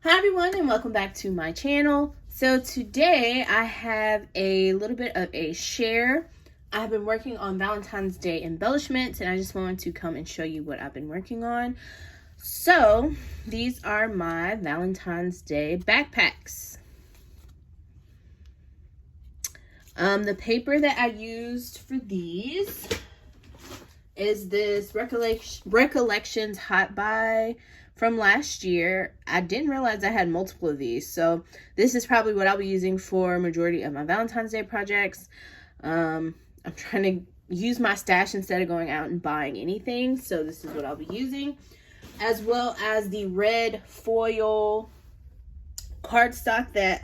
Hi everyone, and welcome back to my channel. So today I have a little bit of a share. I've been working on Valentine's Day embellishments, and I just wanted to come and show you what I've been working on. So these are my Valentine's Day backpacks. The paper that I used for these is this Recollections Hot Buy from last year. I didn't realize I had multiple of these, so this is probably what I'll be using for majority of my Valentine's Day projects. I'm trying to use my stash instead of going out and buying anything, so this is what I'll be using, as well as the red foil cardstock that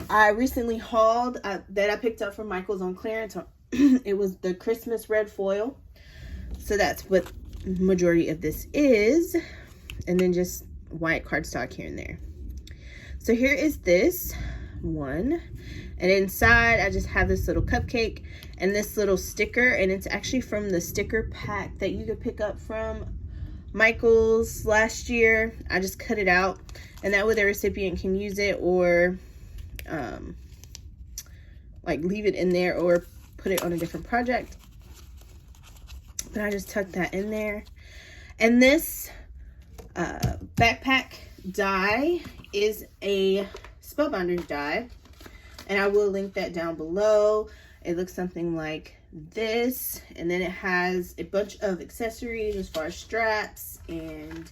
I recently hauled, that I picked up from Michael's on clearance. It was the Christmas red foil, so that's what majority of this is, and then just white cardstock here and there. So here is this one, and inside I just have this little cupcake and this little sticker, and it's actually from the sticker pack that you could pick up from Michael's last year. I just cut it out, and that way the recipient can use it, or like leave it in there or put it on a different project. But I just tucked that in there. And this backpack die is a spellbinders die, and I will link that down below. It looks something like this, and then it has a bunch of accessories as far as straps and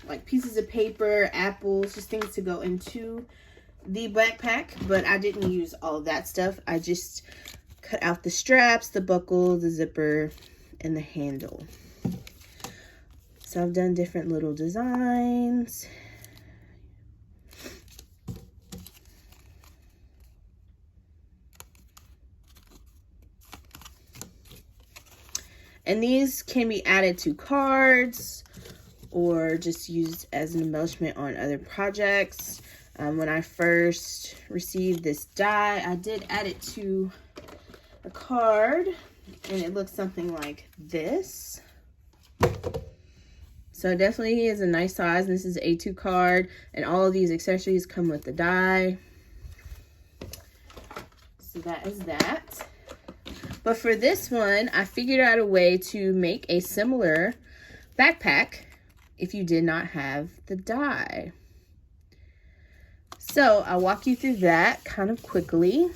like pieces of paper, apples, just things to go into the backpack. But I didn't use all of that stuff. I just cut out the straps, the buckle, the zipper, and the handle. So I've done different little designs. And these can be added to cards or just used as an embellishment on other projects. When I first received this die, I did add it to a card, and it looks something like this. So it definitely is a nice size. This is an A2 card, and all of these accessories come with the die. So that is that. But for this one, I figured out a way to make a similar backpack if you did not have the die. So I'll walk you through that kind of quickly.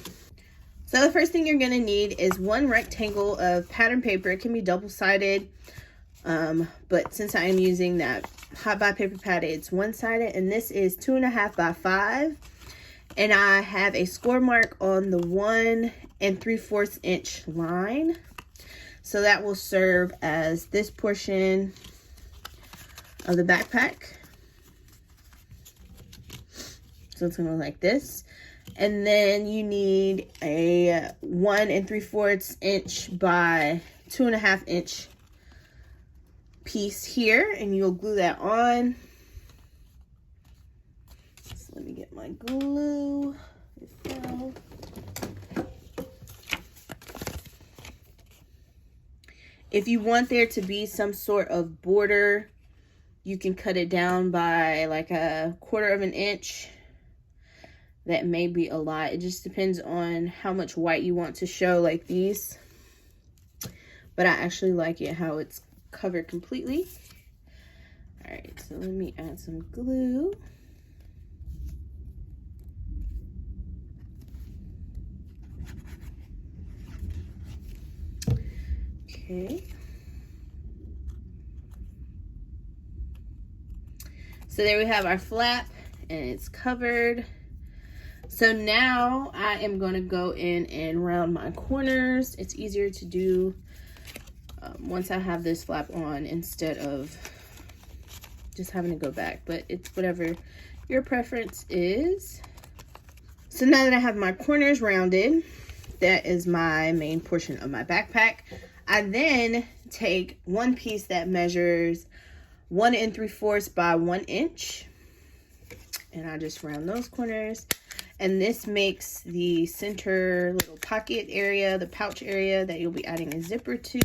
So the first thing you're going to need is one rectangle of pattern paper. It can be double-sided, but since I am using that hot buy paper pad, it's one-sided, and this is 2.5 by 5. And I have a score mark on the 1 3/4 inch line. So that will serve as this portion of the backpack. So it's going to look like this. And then you need a 1 3/4 inch by 2.5 inch piece here, and you'll glue that on. So let me get my glue. If you want there to be some sort of border, you can cut it down by like 1/4 of an inch. That may be a lot. It just depends on how much white you want to show, like these. But I actually like it how it's covered completely. All right, so let me add some glue. Okay. So there we have our flap, and it's covered. So now I am going to go in and round my corners. It's easier to do once I have this flap on instead of just having to go back, but it's whatever your preference is. So now that I have my corners rounded, that is my main portion of my backpack. I then take one piece that measures 1 3/4 by 1 inch, and I just round those corners. And this makes the center little pocket area, the pouch area that you'll be adding a zipper to.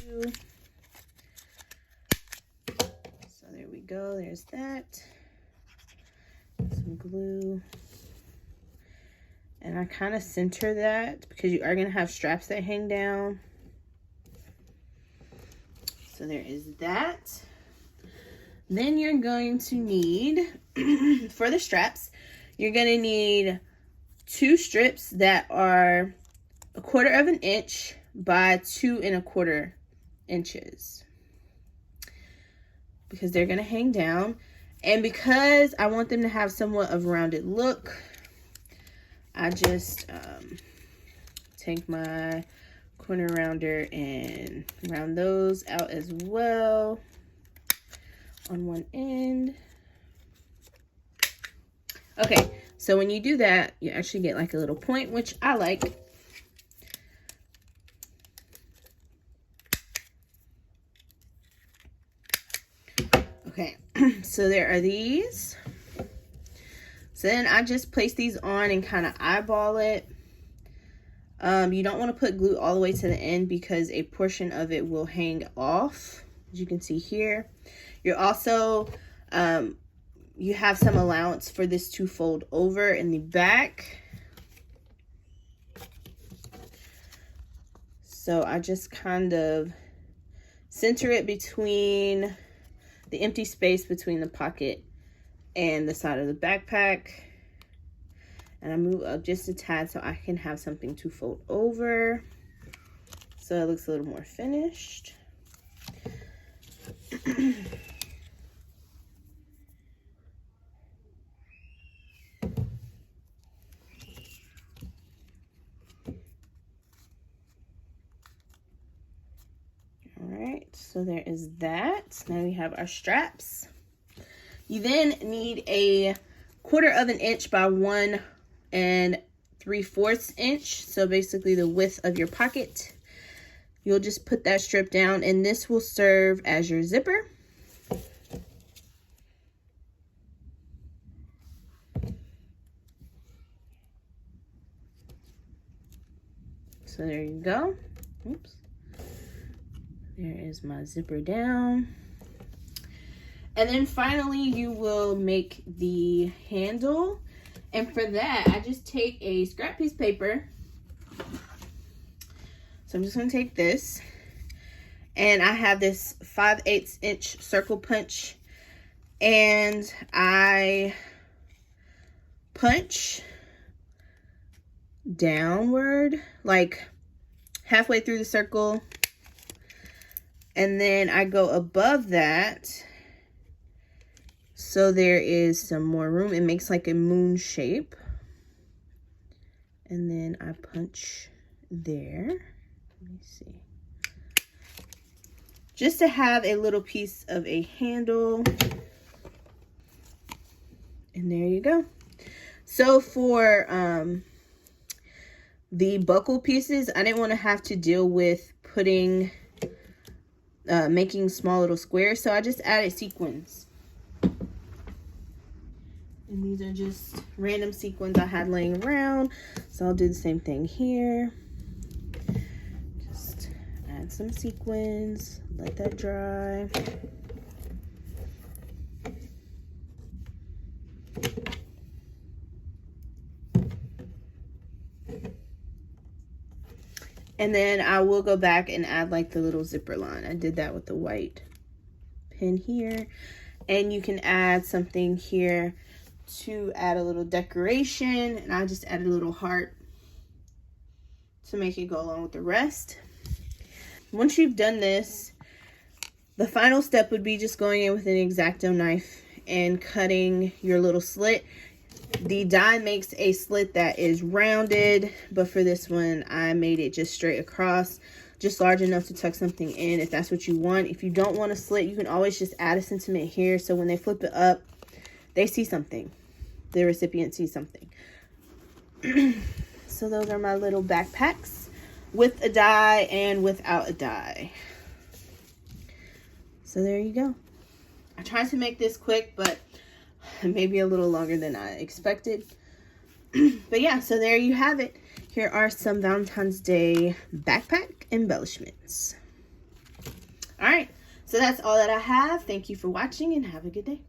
So there we go, there's that. some glue. And I kind of center that because you are going to have straps that hang down. So there is that. Then you're going to need, for the straps, you're going to need 2 strips that are 1/4 of an inch by 2 1/4 inches. Because they're going to hang down. And because I want them to have somewhat of a rounded look, I just take my corner rounder and round those out as well on one end. Okay, so when you do that, you actually get like a little point, which I like. Okay, so there are these. So then I just place these on and kind of eyeball it. You don't want to put glue all the way to the end because a portion of it will hang off, as you can see here. You're also, you have some allowance for this to fold over in the back. So I just kind of center it between the empty space between the pocket and the side of the backpack. And I move up just a tad so I can have something to fold over. So it looks a little more finished. Alright, so there is that. Now we have our straps. You then need a 1/4 of an inch by 1 3/4 inch. So basically the width of your pocket. You'll just put that strip down and this will serve as your zipper. So there you go. Oops. There is my zipper down. And then finally you will make the handle. And for that, I just take a scrap piece of paper. So I'm just going to take this. And I have this 5/8 inch circle punch. And I punch downward, like halfway through the circle. And then I go above that. So there is some more room. It makes like a moon shape. And then I punch there. Let me see. Just to have a little piece of a handle. And there you go. So for the buckle pieces, I didn't want to have to deal with putting, making small little squares. So I just added sequins. And these are just random sequins I had laying around. So I'll do the same thing here. Just add some sequins, let that dry. And then I will go back and add like the little zipper line. I did that with the white pin here. And you can add something here to add a little decoration, and I just added a little heart to make it go along with the rest. Once you've done this, the final step would be just going in with an X-Acto knife and cutting your little slit. The die makes a slit that is rounded, but for this one I made it just straight across, just large enough to tuck something in if that's what you want. If you don't want a slit, you can always just add a sentiment here so when they flip it up, they see something. The recipient sees something. So those are my little backpacks with a die and without a die. So there you go. I tried to make this quick, but maybe a little longer than I expected. But yeah, so there you have it. Here are some Valentine's Day backpack embellishments. All right, so that's all that I have. Thank you for watching and have a good day.